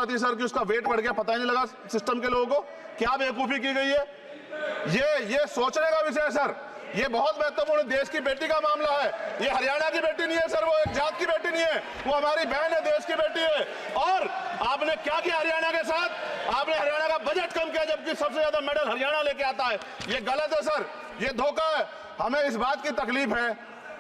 अवस्था थी सर कि उसका वेट बढ़ गया, पता ही नहीं लगा सिस्टम के लोगों को क्या बेवकूफी की गई है। ये सोचने का विषय है सर। ये बहुत महत्वपूर्ण देश की बेटी का मामला है। ये हरियाणा की बेटी नहीं है सर, वो एक जात की बेटी नहीं है, वो हमारी बहन है, देश की बेटी है। और आपने क्या किया हरियाणा के साथ? आपने हरियाणा का बजट कम किया, जबकि सबसे ज्यादा मेडल हरियाणा लेके आता है। ये गलत है सर, ये धोखा है। हमें इस बात की तकलीफ है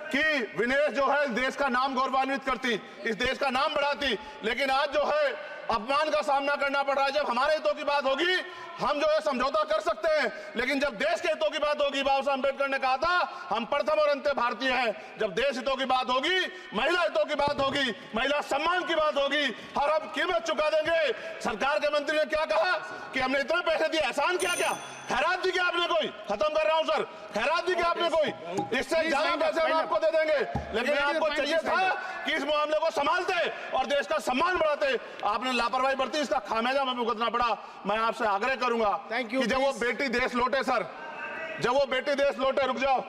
कि विनेश जो है देश का नाम गौरवान्वित करती, इस देश का नाम बढ़ाती, लेकिन आज जो है अपमान का सामना करना पड़ रहा है। जब हमारे हितों की बात होगी हम जो है समझौता कर सकते हैं, लेकिन जब देश के हितों की बात होगी, बाबा साहब अम्बेडकर ने कहा था हम प्रथम और अंत्य भारतीय हैं। जब देश हितों की बात होगी, महिला हितों की बात होगी, महिला सम्मान की बात होगी, हर हम कीमत चुका देंगे। सरकार के मंत्री ने क्या कहा कि हमने इतने पैसे दिए, एहसान किया क्या? खैरात दी क्या आपने कोई? खत्म कर रहा हूं सर, खैरात दी क्या आपने कोई? इससे ज्यादा पैसे हम आपको दे देंगे, लेकिन आपको चाहिए था कि इस मामले को संभालते और देश का सम्मान बढ़ाते। आपने लापरवाही बरती, इसका खामियाजा हमें भुगतना पड़ा। मैं आपसे आग्रह करूंगा कि जब वो बेटी देश लौटे सर, जब वो बेटी देश लौटे, रुक जाओ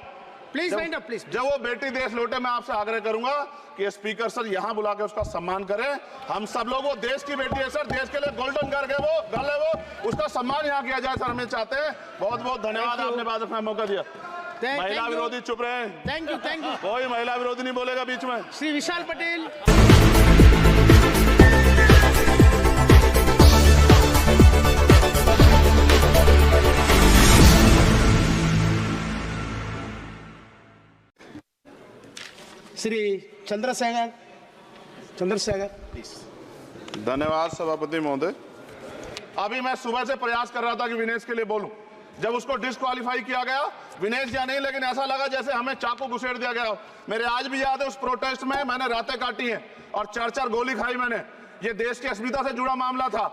प्लीज, प्लीज, जब वो बेटी देश लौटे, मैं आपसे आग्रह करूंगा कि स्पीकर सर यहां बुला के उसका सम्मान करें। हम सब लोग, वो देश की बेटी है सर, देश के लिए गोल्डन गर्ल है वो, उसका सम्मान यहां किया जाए सर, हमें चाहते हैं। बहुत बहुत धन्यवाद, आपने बात रखने का मौका दिया। महिला विरोधी चुप रहे। Thank you, thank you. कोई महिला विरोधी नहीं बोलेगा बीच में। श्री विशाल पटेल। श्री चंद्रशेखर प्लीज। धन्यवाद सभापति महोदय। अभी मैं सुबह से प्रयास कर रहा था कि विनेश के लिए बोलूं। जब उसको डिस्क्वालीफाई किया गया, विनेश या नहीं, लेकिन ऐसा लगा जैसे हमें चाकू घुसेड़ दिया गया। मेरे आज भी याद है उस प्रोटेस्ट में मैंने रातें काटी हैं और 4-4 गोली खाई मैंने। ये देश की अस्मिता से जुड़ा मामला था,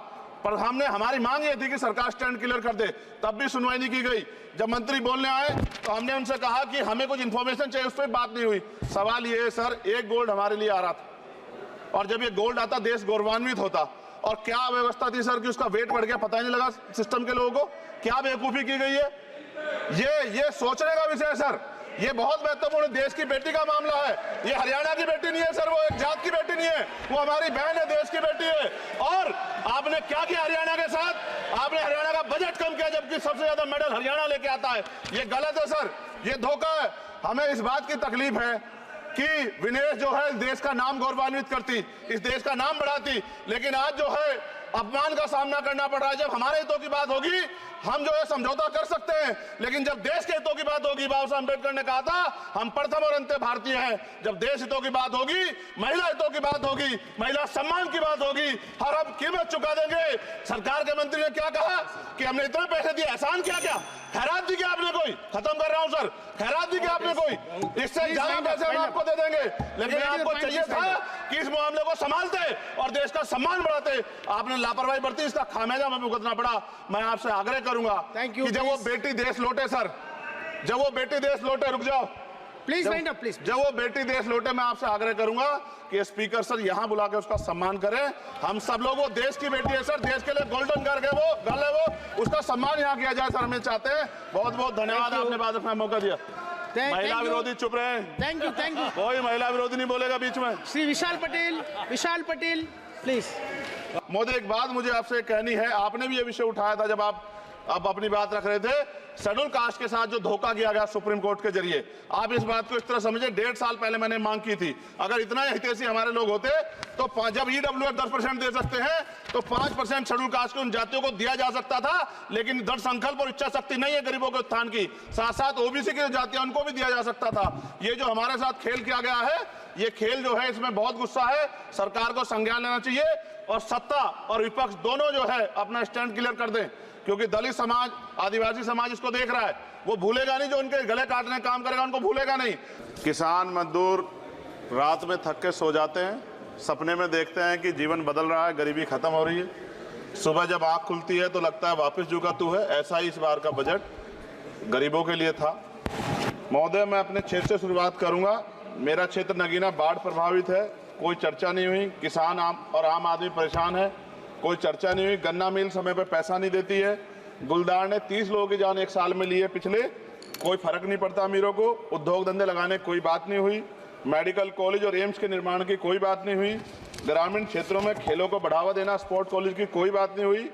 पर हमारी मांग ये थी कि सरकार स्टैंड क्लियर कर दे, तब भी सुनवाई नहीं की गई। जब मंत्री बोलने आए तो हमने उनसे कहा कि हमें कुछ इंफॉर्मेशन चाहिए, उस पर बात नहीं हुई। सवाल ये है सर, एक गोल्ड हमारे लिए आ रहा था और जब ये गोल्ड आता देश गौरवान्वित होता। और क्या व्यवस्था थी सर कि उसका वेट बढ़ गया, पता ही नहीं लगा सिस्टम के लोगों को क्या बेवकूफी की गई है। ये सोचने का विषय है सर। ये बहुत महत्वपूर्ण देश की बेटी का मामला है। ये हरियाणा की बेटी नहीं है सर, वो एक जात की बेटी नहीं है, वो हमारी बहन है, देश की बेटी है। और आपने क्या किया हरियाणा के साथ? आपने हरियाणा का बजट कम किया, जबकि सबसे ज्यादा मेडल हरियाणा लेके आता है। ये गलत है सर, ये धोखा है। हमें इस बात की तकलीफ है कि विनेश जो है देश का नाम गौरवान्वित करती, इस देश का नाम बढ़ाती, लेकिन आज जो है अपमान का सामना करना पड़ रहा है। जब हमारे हितों की बात होगी हम जो है समझौता कर सकते हैं, लेकिन जब देश के हितों की बात होगी, बाबा साहब अम्बेडकर ने कहा था हम प्रथम और अंत्य भारतीय हैं। जब देश हितों की बात होगी, महिला हितों की बात होगी, महिला सम्मान की बात होगी, हर हम कीमत चुका देंगे। सरकार के मंत्री ने क्या कहा कि हमने इतने पैसे दिए, एहसान किया क्या? खैरात दी क्या आपने कोई? खत्म कर रहा हूं सर, खैरात दी क्या आपने कोई? इससे ज्यादा पैसे हम आपको दे देंगे, लेकिन आपको चाहिए था कि इस मामले को संभालते और देश का सम्मान बढ़ाते। आपने लापरवाही बरती, इसका खामियाजा हमें भुगतना पड़ा। मैं आपसे आग्रह करूंगा कि जब वो बेटी देश लौटे सर, जब वो बेटी देश लौटे, रुक जाओ प्लीज, प्लीज, जब वो बेटी देश लौटे, मैं आपसे आग्रह करूंगा कि स्पीकर सर यहां बुला के उसका सम्मान करें। हम सब लोग, वो देश की बेटी है सर, देश के लिए गोल्डन गर्ल है वो, उसका सम्मान यहां किया जाए सर, हमें चाहते हैं। बहुत बहुत धन्यवाद, आपने बात रखने का मौका दिया। महिला विरोधी चुप रहे। Thank you, thank you. कोई महिला विरोधी नहीं बोलेगा बीच में। श्री विशाल पटेल प्लीज। मोदी, एक बात मुझे आपसे कहनी है। आपने भी ये विषय उठाया था जब आप अपनी बात रख रहे थे। शेड्यूल कास्ट के साथ जो धोखा किया गया सुप्रीम कोर्ट के जरिए, आप इस बात को इस तरह समझे, 1.5 साल पहले मैंने मांग की थी। अगर इतना हितैषी हमारे लोग होते तो जब EWF 10% दे सकते हैं तो 5% शेड्यूल कास्ट के उन जातियों को दिया जा सकता था, लेकिन दृढ़ संकल्प और इच्छा शक्ति नहीं है गरीबों के उत्थान की। साथ साथ OBC की जो जातियां उनको भी दिया जा सकता था। ये जो हमारे साथ खेल किया गया है, ये खेल जो है इसमें बहुत गुस्सा है। सरकार को संज्ञान लेना चाहिए और सत्ता और विपक्ष दोनों जो है अपना स्टैंड क्लियर कर दें, क्योंकि दलित समाज, आदिवासी समाज इसको देख रहा है। वो भूलेगा नहीं, जो उनके गले काटने का काम करेगा उनको भूलेगा नहीं। किसान मजदूर रात में थक के सो जाते हैं, सपने में देखते हैं कि जीवन बदल रहा है, गरीबी खत्म हो रही है। सुबह जब आंख खुलती है तो लगता है वापस जो का तू है। ऐसा ही इस बार का बजट गरीबों के लिए था। महोदय, मैं अपने क्षेत्र से शुरुआत करूंगा। मेरा क्षेत्र नगीना बाढ़ प्रभावित है, कोई चर्चा नहीं हुई। किसान और आम आदमी परेशान है, कोई चर्चा नहीं हुई। गन्ना मिल समय पे पैसा नहीं देती है। गुलदार ने 30 लोगों की जान 1 साल में ली है पिछले, कोई फर्क नहीं पड़ता अमीरों को। उद्योग धंधे लगाने कोई बात नहीं हुई। मेडिकल कॉलेज और एम्स के निर्माण की कोई बात नहीं हुई। ग्रामीण क्षेत्रों में खेलों को बढ़ावा देना, स्पोर्ट कॉलेज की कोई बात नहीं हुई।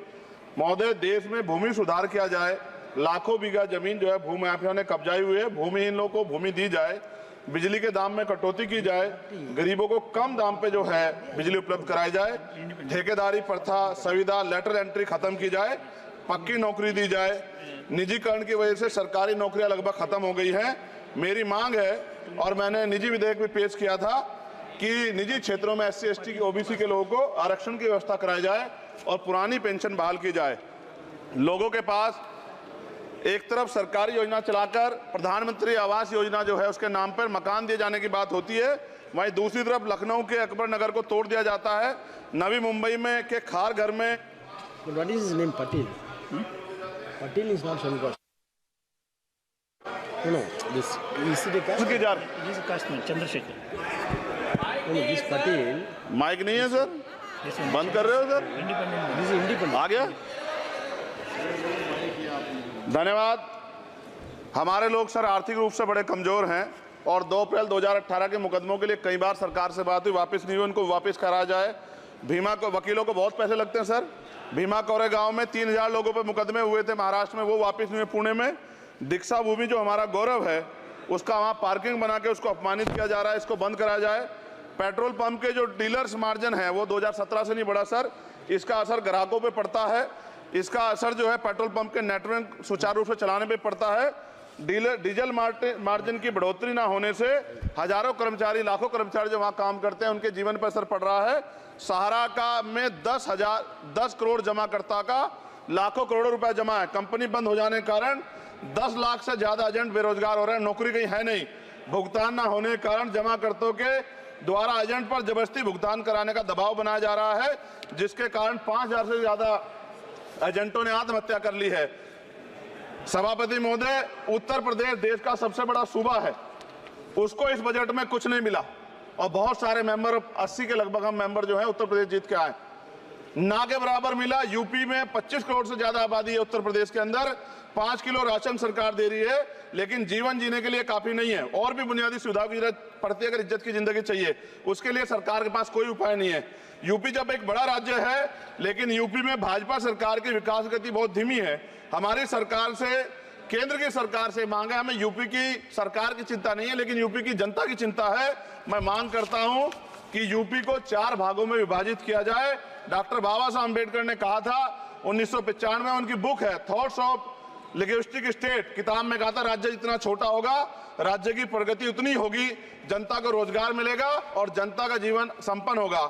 महोदय, देश में भूमि सुधार किया जाए, लाखों बीघा जमीन जो है भूमाफिया ने कब्जाई हुई है, भूमिहीन लोगों को भूमि दी जाए, बिजली के दाम में कटौती की जाए, गरीबों को कम दाम पे जो है बिजली उपलब्ध कराई जाए, ठेकेदारी प्रथा, संविदा, लेटर एंट्री खत्म की जाए, पक्की नौकरी दी जाए। निजीकरण की वजह से सरकारी नौकरियां लगभग खत्म हो गई हैं। मेरी मांग है, और मैंने निजी विधेयक भी पेश किया था, कि निजी क्षेत्रों में SC ST की OBC के लोगों को आरक्षण की व्यवस्था कराई जाए और पुरानी पेंशन बहाल की जाए। लोगों के पास एक तरफ सरकारी योजना चलाकर प्रधानमंत्री आवास योजना जो है उसके नाम पर मकान दिए जाने की बात होती है, वहीं दूसरी तरफ लखनऊ के अकबर नगर को तोड़ दिया जाता है। नवी मुंबई में के खार घर में What is his name? Patil. Patil is not Shankar. No, this is the caste. की जा He is a casteman, Chandrasekhar. No, this Patil. Mic नहीं है सर, बंद कर रहे हो sir? Independent. This is independent. आ गया। धन्यवाद। हमारे लोग सर आर्थिक रूप से बड़े कमजोर हैं और 2 अप्रैल 2018 के मुकदमों के लिए कई बार सरकार से बात हुई, वापस नहीं हुई, उनको वापस करा जाए। भीमा को वकीलों को बहुत पैसे लगते हैं सर। भीमा कोरेगांव में 3000 लोगों पर मुकदमे हुए थे महाराष्ट्र में, वो वापस नहीं हुए। पुणे में दीक्षा भूमि जो हमारा गौरव है उसका वहाँ पार्किंग बना के उसको अपमानित किया जा रहा है, इसको बंद करा जाए। पेट्रोल पंप के जो डीलर्स मार्जिन है वो 2017 से नहीं बढ़ा सर, इसका असर ग्राहकों पे पड़ता है, इसका असर जो है पेट्रोल पंप के नेटवर्क सुचारू रूप से चलाने पे पड़ता है। डीजल मार्जिन की बढ़ोतरी ना होने से हजारों कर्मचारी, लाखों कर्मचारी जो वहाँ काम करते हैं उनके जीवन पर असर पड़ रहा है। सहारा का में 10 करोड़ जमाकर्ता का लाखों करोड़ों रुपए जमा है। कंपनी बंद हो जाने के कारण 10 लाख से ज्यादा एजेंट बेरोजगार हो रहे हैं, नौकरी कहीं है नहीं। भुगतान ना होने के कारण जमाकर्ताओं के द्वारा एजेंट पर जबरदस्ती भुगतान कराने का दबाव बनाया जा रहा है, जिसके कारण 5000 से ज्यादा एजेंटों ने आत्महत्या कर ली है। सभापति महोदय, उत्तर प्रदेश देश का सबसे बड़ा सूबा है, उसको इस बजट में कुछ नहीं मिला और बहुत सारे मेंबर, 80 के लगभग हम मेंबर जो है उत्तर प्रदेश जीत के आए, ना के बराबर मिला। यूपी में 25 करोड़ से ज्यादा आबादी है, उत्तर प्रदेश के अंदर 5 किलो राशन सरकार दे रही है, लेकिन जीवन जीने के लिए काफी नहीं है। और भी बुनियादी सुविधाओं की जरूरत पड़ती है, अगर इज्जत की जिंदगी चाहिए, उसके लिए सरकार के पास कोई उपाय नहीं है। यूपी जब एक बड़ा राज्य है, लेकिन यूपी में भाजपा सरकार की विकास गति बहुत धीमी है। हमारी सरकार से, केंद्र की सरकार से मांग है, हमें यूपी की सरकार की चिंता नहीं है, लेकिन यूपी की जनता की चिंता है। मैं मांग करता हूं कि यूपी को 4 भागों में विभाजित किया जाए। डॉक्टर बाबा साहब अम्बेडकर ने कहा था 1995 में, उनकी बुक है थॉट्स ऑफ लिंग्विस्टिक स्टेट, किताब में कहा था राज्य जितना छोटा होगा राज्य की प्रगति उतनी होगी, जनता को रोजगार मिलेगा और जनता का जीवन संपन्न होगा।